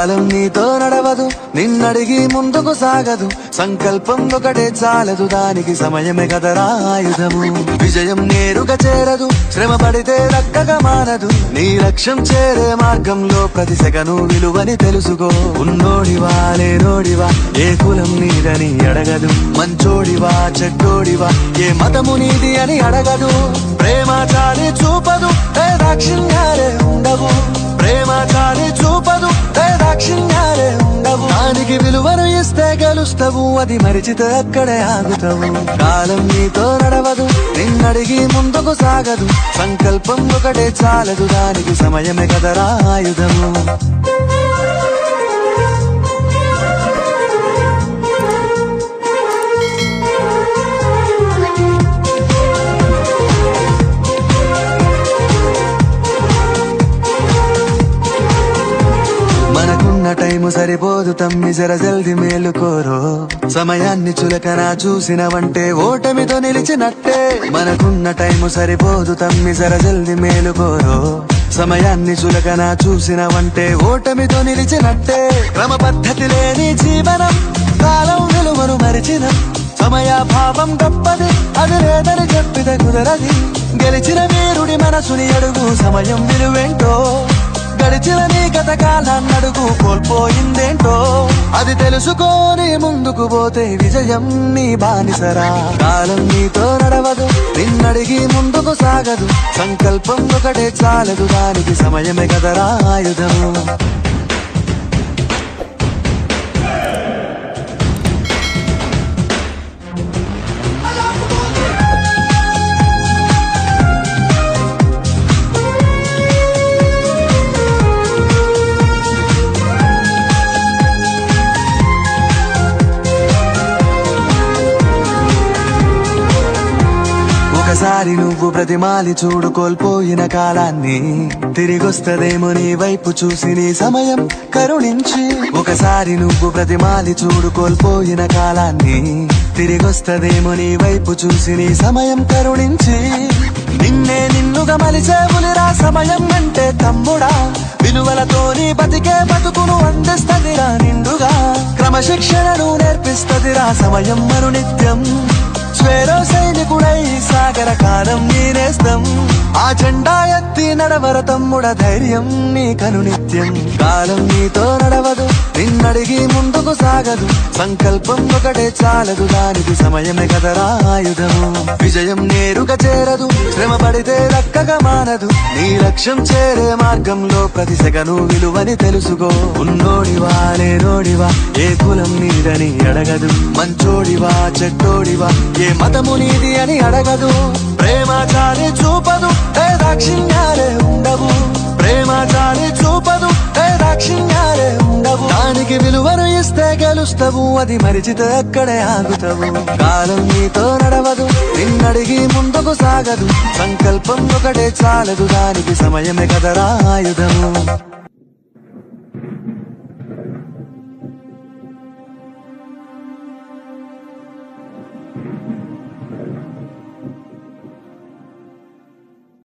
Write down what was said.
కాలం నీతో నడవదు, నిన్నడిగి ముందుకు సాగదు. సంకల్పం ఒకటే చాలదు, దానికి సమయమే కదరా ఆయుధము. విజయం నేరుగా చేరదు, శ్రమ పడితే దక్కగా మారదు. నీ లక్ష్యం చేరే మార్గంలో ప్రతి సెకను విలువని తెలుసుకో. ఉన్నోడివా లేనోడివా, ఏ కులం నీదని అడగదు. మంచోడివా చెడ్డోడివా, ఏ మతము నీది అని అడగదు. ప్రేమ చాలి చూపదు, దాక్షిణ్యాలే ఉండవు. ప్రేమ చాలి చూపదు, దాక్షిణ్యాలే ఉండవు. దానికి విలువను ఇస్తే గెలుస్తావు, అది మరిచితే అక్కడే ఆగుతావు. కాలం నీతో నడవదు, నిన్నడిగి ముందుకు సాగదు. సంకల్పం ఒకటే చాలదు, దానికి సమయమే కదరా ఆయుధము. టైము సరిపోదు తమ్మి, జర జల్ది మేలుకోరో. సమయాన్ని చులకనా చూసినవంటే ఓటమితో నిలిచినట్టే. మనకున్న టైము సరిపోదు తమ్మి, జర జల్ది మేలుకోరో. సమయాన్ని చులకనా చూసినవంటే ఓటమితో నిలిచినట్టే. క్రమ పద్ధతి లేని జీవనం, కాలం విలువను మరిచిన. సమయాభావం గొప్పది, అది లేదని చెప్పితే కుదరది. గెలిచిన వీరుడి మనసుని అడుగు, సమయం విలువేంటో. గడిచిన నీ గత కాలాన్నడుగు, కోల్పోయిందేంటో. అది తెలుసుకొని ముందుకు పోతే విజయం నీ బానిసరా. కాలం నీతో నడవదు, నిన్నడిగి ముందుకు సాగదు. సంకల్పం ఒకటే చాలదు, దానికి సమయమే కదరా ఆయుధము. ఒకసారి నువ్వు బ్రతిమాలి చూడు కోల్పోయిన కాలాన్ని, తిరిగొస్తదేమో నీ వైపు చూసి నీ సమయం కరుణించి. ఒకసారి నువ్వు బ్రతిమాలి చూడు కోల్పోయిన కాలాన్ని, తిరిగొస్తదేమో నీ వైపు చూసి నీ సమయం కరుణించి. నిన్నే నిన్నుగా మలిచేవులిరా సమయం అంటే తమ్ముడా. విలువలతోని బతికే బతుకును అందిస్తదిరా నిండుగా. క్రమశిక్షణను నేర్పిస్తదిరా సమయం మరు నిత్యం. స్వేరో సైనికుడై సాగర కాలం నీనేస్తం. ఆ జెండా ఎత్తి నడవర తమ్ముడ, ధైర్యం నీ కనునిత్యం. కాలం నీతో నడవదు, నిన్నడిగి ముందుకు సాగదు. సంకల్పం ఒకటే చాలదు, దానికి సమయమే కదరా ఆయుధము. విజయం నేరుగా చేరదు, శ్రమ పడితే దక్కగా మారదు. నీ లక్ష్యం చేరే మార్గంలో ప్రతి సెకను విలువని తెలుసుకో. ఉన్నోడివా లేనోడివా, ఏ కులం నీదని అడగదు. మంచోడివా చెడ్డోడివా, ఏ మతము నీది అని అడగదు. ప్రేమ చాలి చూపదు, దాక్షిణ్యాలే ఉండవు. ప్రేమ చాలి చూపదు, దాక్షిణ్యాలే ఉండవు. దానికి విలువను ఇస్తే గెలుస్తావు, అది మరిచితే అక్కడే ఆగుతావు. కాలం నీతో నడవదు, నిన్నడిగి ముందుకు సాగదు. సంకల్పం ఒకటే చాలదు, దానికి సమయమే కదరా ఆయుధము.